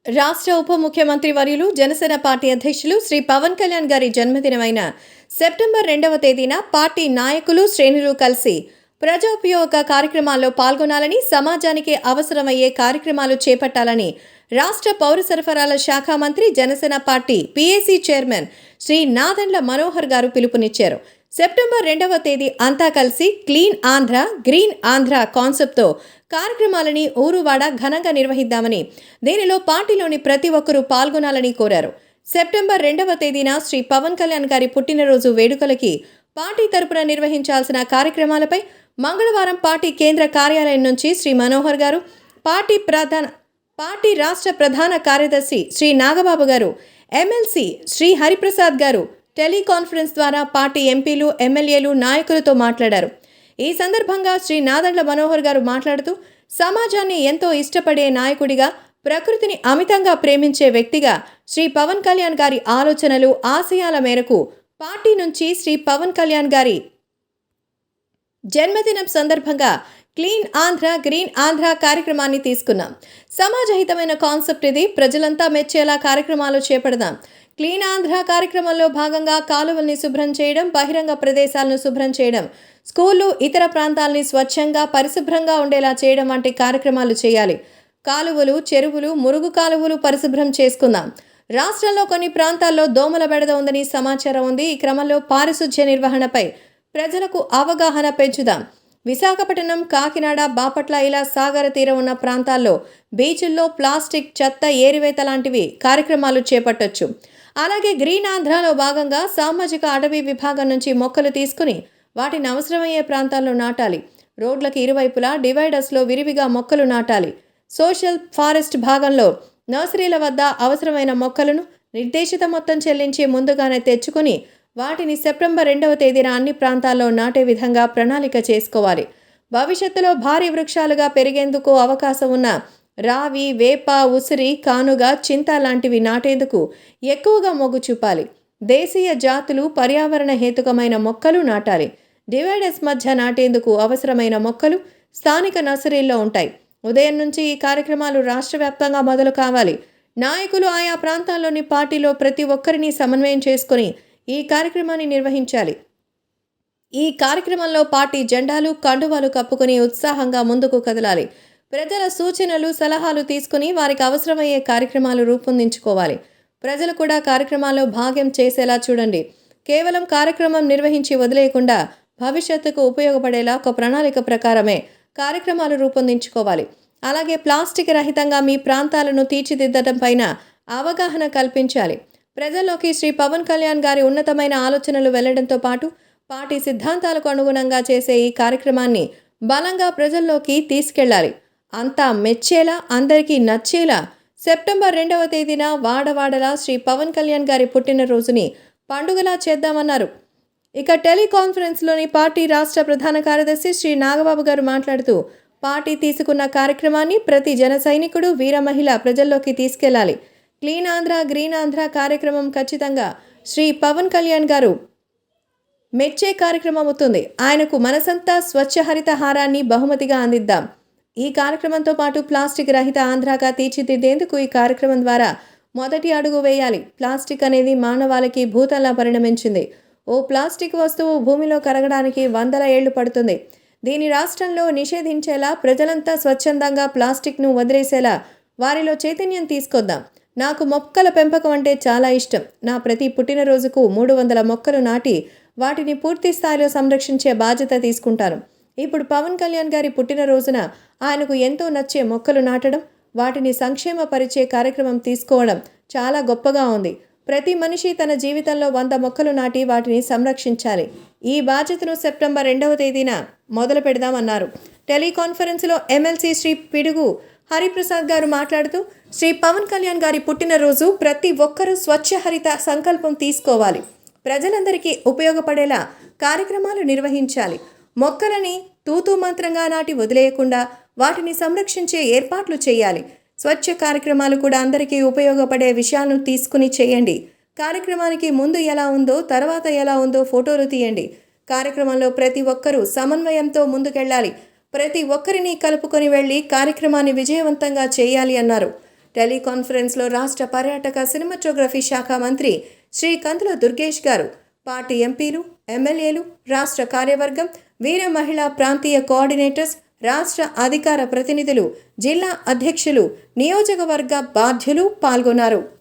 రాష్ట్ర ఉప ముఖ్యమంత్రి వర్యులు జనసేన పార్టీ అధ్యక్షులు శ్రీ పవన్ కళ్యాణ్ గారి జన్మదినమైన సెప్టెంబర్ 2వ తేదీన పార్టీ నాయకులు శ్రేణులు కలిసి ప్రజోపయోగ కార్యక్రమాల్లో పాల్గొనాలని, సమాజానికి అవసరమయ్యే కార్యక్రమాలు చేపట్టాలని రాష్ట్ర పౌర సరఫరాల శాఖ మంత్రి, Janasena party PAC chairman Shri Nadendla Manohar గారు పిలుపునిచ్చారు. సెప్టెంబర్ 2వ తేదీ అంతా కలిసి క్లీన్ ఆంధ్ర, గ్రీన్ ఆంధ్ర కాన్సెప్ట్తో కార్యక్రమాలని ఊరువాడ ఘనంగా నిర్వహిద్దామని, దీనిలో పార్టీలోని ప్రతి ఒక్కరూ పాల్గొనాలని కోరారు. సెప్టెంబర్ 2వ తేదీన శ్రీ పవన్ కళ్యాణ్ గారి పుట్టినరోజు వేడుకలకి పార్టీ తరపున నిర్వహించాల్సిన కార్యక్రమాలపై మంగళవారం పార్టీ కేంద్ర కార్యాలయం నుంచి శ్రీ మనోహర్ గారు, పార్టీ రాష్ట్ర ప్రధాన కార్యదర్శి శ్రీ నాగబాబు గారు, ఎమ్మెల్సీ శ్రీ హరిప్రసాద్ గారు టెలికాన్ఫరెన్స్ ద్వారా పార్టీ ఎంపీలు, ఎమ్మెల్యేలు, నాయకులతో మాట్లాడారు. ఈ సందర్భంగా శ్రీ నాదెండ్ల మనోహర్ గారు మాట్లాడుతూ, సమాజాన్ని ఎంతో ఇష్టపడే నాయకుడిగా, ప్రకృతిని అమితంగా ప్రేమించే వ్యక్తిగా శ్రీ పవన్ కళ్యాణ్ గారి ఆలోచనలు, ఆశయాల మేరకు పార్టీ నుంచి శ్రీ పవన్ కళ్యాణ్ గారి జన్మదినం సందర్భంగా క్లీన్ ఆంధ్ర, గ్రీన్ ఆంధ్ర కార్యక్రమాన్ని తీసుకున్నాం. సమాజహితమైన కాన్సెప్ట్ ఇది. ప్రజలంతా మెచ్చేలా కార్యక్రమాలు చేపడదాం. క్లీన్ ఆంధ్ర కార్యక్రమంలో భాగంగా కాలువల్ని శుభ్రం చేయడం, బహిరంగ ప్రదేశాలను శుభ్రం చేయడం, స్కూళ్లు, ఇతర ప్రాంతాలని స్వచ్ఛంగా, పరిశుభ్రంగా ఉండేలా చేయడం వంటి కార్యక్రమాలు చేయాలి. కాలువలు, చెరువులు, మురుగు కాలువలు పరిశుభ్రం చేసుకుందాం. రాష్ట్రంలో కొన్ని ప్రాంతాల్లో దోమల బెడద ఉందని సమాచారం ఉంది. ఈ క్రమంలో పారిశుధ్య నిర్వహణపై ప్రజలకు అవగాహన పెంచుదాం. విశాఖపట్నం, కాకినాడ, బాపట్ల ఇలా సాగర తీరం ఉన్న ప్రాంతాల్లో బీచుల్లో ప్లాస్టిక్ చెత్త ఏరివేత లాంటివి కార్యక్రమాలు చేపట్టొచ్చు. అలాగే గ్రీన్ ఆంధ్రాలో భాగంగా సామాజిక అటవీ విభాగం నుంచి మొక్కలు తీసుకుని వాటిని అవసరమయ్యే ప్రాంతాల్లో నాటాలి. రోడ్లకు ఇరువైపులా డివైడర్స్లో విరివిగా మొక్కలు నాటాలి. సోషల్ ఫారెస్ట్ భాగంలో నర్సరీల వద్ద అవసరమైన మొక్కలను నిర్దేశిత మొత్తం చెల్లించి ముందుగానే తెచ్చుకుని వాటిని సెప్టెంబర్ 2వ తేదీన అన్ని ప్రాంతాల్లో నాటే విధంగా ప్రణాళిక చేసుకోవాలి. భవిష్యత్తులో భారీ వృక్షాలుగా పెరిగేందుకు అవకాశం ఉన్న రావి, వేప, ఉసిరి, కానుగ, చింత లాంటివి నాటేందుకు ఎక్కువగా మొగ్గు చూపాలి. దేశీయ జాతులు, పర్యావరణ హేతుకమైన మొక్కలు నాటాలి. డివైడర్స్ మధ్య నాటేందుకు అవసరమైన మొక్కలు స్థానిక నర్సరీల్లో ఉంటాయి. ఉదయం నుంచి ఈ కార్యక్రమాలు రాష్ట్ర వ్యాప్తంగా మొదలు కావాలి. నాయకులు ఆయా ప్రాంతాల్లోని పార్టీలో ప్రతి ఒక్కరిని సమన్వయం చేసుకుని ఈ కార్యక్రమాన్ని నిర్వహించాలి. ఈ కార్యక్రమంలో పార్టీ జెండాలు, కండువాలు కప్పుకుని ఉత్సాహంగా ముందుకు కదలాలి. ప్రజల సూచనలు, సలహాలు తీసుకుని వారికి అవసరమయ్యే కార్యక్రమాలు రూపొందించుకోవాలి. ప్రజలు కూడా కార్యక్రమాల్లో భాగ్యం చేసేలా చూడండి. కేవలం కార్యక్రమం నిర్వహించి వదిలేయకుండా భవిష్యత్తుకు ఉపయోగపడేలా ఒక ప్రణాళిక ప్రకారమే కార్యక్రమాలు రూపొందించుకోవాలి. అలాగే ప్లాస్టిక్ రహితంగా మీ ప్రాంతాలను తీర్చిదిద్దడం పైన అవగాహన కల్పించాలి. ప్రజల్లోకి శ్రీ పవన్ కళ్యాణ్ గారి ఉన్నతమైన ఆలోచనలు వెళ్లడంతో పాటు పార్టీ సిద్ధాంతాలకు అనుగుణంగా చేసే ఈ కార్యక్రమాన్ని బలంగా ప్రజల్లోకి తీసుకెళ్లాలి. అంతా మెచ్చేలా, అందరికీ నచ్చేలా సెప్టెంబర్ 2వ తేదీన వాడవాడలా శ్రీ పవన్ కళ్యాణ్ గారి పుట్టినరోజుని పండుగలా చేద్దామన్నారు. ఇక టెలికాన్ఫరెన్స్లోని పార్టీ రాష్ట్ర ప్రధాన కార్యదర్శి శ్రీ నాగబాబు గారు మాట్లాడుతూ, పార్టీ తీసుకున్న కార్యక్రమాన్ని ప్రతి జన సైనికుడు, వీర మహిళ ప్రజల్లోకి తీసుకెళ్లాలి. క్లీన్ ఆంధ్ర, గ్రీన్ ఆంధ్ర కార్యక్రమం ఖచ్చితంగా శ్రీ పవన్ కళ్యాణ్ గారు మెచ్చే కార్యక్రమం అవుతుంది. ఆయనకు మనసంతా స్వచ్ఛ హరిత హారాన్ని బహుమతిగా అందిద్దాం. ఈ కార్యక్రమంతో పాటు ప్లాస్టిక్ రహిత ఆంధ్రాగా తీర్చిదిద్దేందుకు ఈ కార్యక్రమం ద్వారా మొదటి అడుగు వేయాలి. ప్లాస్టిక్ అనేది మానవాళికి భూతంలా పరిణమించింది. ఓ ప్లాస్టిక్ వస్తువు భూమిలో కరగడానికి వందల ఏళ్లు పడుతుంది. దీని రాష్ట్రంలో నిషేధించేలా, ప్రజలంతా స్వచ్ఛందంగా ప్లాస్టిక్ను వదిలేసేలా వారిలో చైతన్యం తీసుకొద్దాం. నాకు మొక్కల పెంపకం అంటే చాలా ఇష్టం. నా ప్రతి పుట్టినరోజుకు 300 మొక్కలు నాటి వాటిని పూర్తి స్థాయిలో సంరక్షించే బాధ్యత తీసుకుంటాను. ఇప్పుడు పవన్ కళ్యాణ్ గారి పుట్టినరోజున ఆయనకు ఎంతో నచ్చే మొక్కలు నాటడం, వాటిని సంక్షేమపరిచే కార్యక్రమం తీసుకోవడం చాలా గొప్పగా ఉంది. ప్రతి మనిషి తన జీవితంలో 100 మొక్కలు నాటి వాటిని సంరక్షించాలి. ఈ బాధ్యతను సెప్టెంబర్ 2వ తేదీన మొదలు పెడదామన్నారు. టెలికాన్ఫరెన్స్లో ఎమ్మెల్సీ శ్రీ పిడుగు హరిప్రసాద్ గారు మాట్లాడుతూ, శ్రీ పవన్ కళ్యాణ్ గారి పుట్టినరోజు ప్రతి ఒక్కరూ స్వచ్ఛ హరిత సంకల్పం తీసుకోవాలి. ప్రజలందరికీ ఉపయోగపడేలా కార్యక్రమాలు నిర్వహించాలి. మొక్కలని తూతూ మంత్రంగా నాటి వదిలేయకుండా వాటిని సంరక్షించే ఏర్పాట్లు చేయాలి. స్వచ్ఛ కార్యక్రమాలు కూడా అందరికీ ఉపయోగపడే విషయాలను తీసుకుని చేయండి. కార్యక్రమానికి ముందు ఎలా ఉందో, తర్వాత ఎలా ఉందో ఫోటోలు తీయండి. కార్యక్రమంలో ప్రతి ఒక్కరూ సమన్వయంతో ముందుకెళ్లాలి. ప్రతి ఒక్కరిని కలుపుకొని వెళ్లి కార్యక్రమాన్ని విజయవంతంగా చేయాలి అన్నారు. టెలికాన్ఫరెన్స్లో రాష్ట్ర పర్యాటక సినిమాటోగ్రఫీ శాఖ మంత్రి శ్రీ కందుల దుర్గేష్ గారు, పార్టీ ఎంపీలు, ఎమ్మెల్యేలు, రాష్ట్ర కార్యవర్గం, వీర మహిళా ప్రాంతీయ కోఆర్డినేటర్స్, రాష్ట్ర అధికార ప్రతినిధులు, జిల్లా అధ్యక్షులు, నియోజకవర్గ బాధ్యులు పాల్గొన్నారు.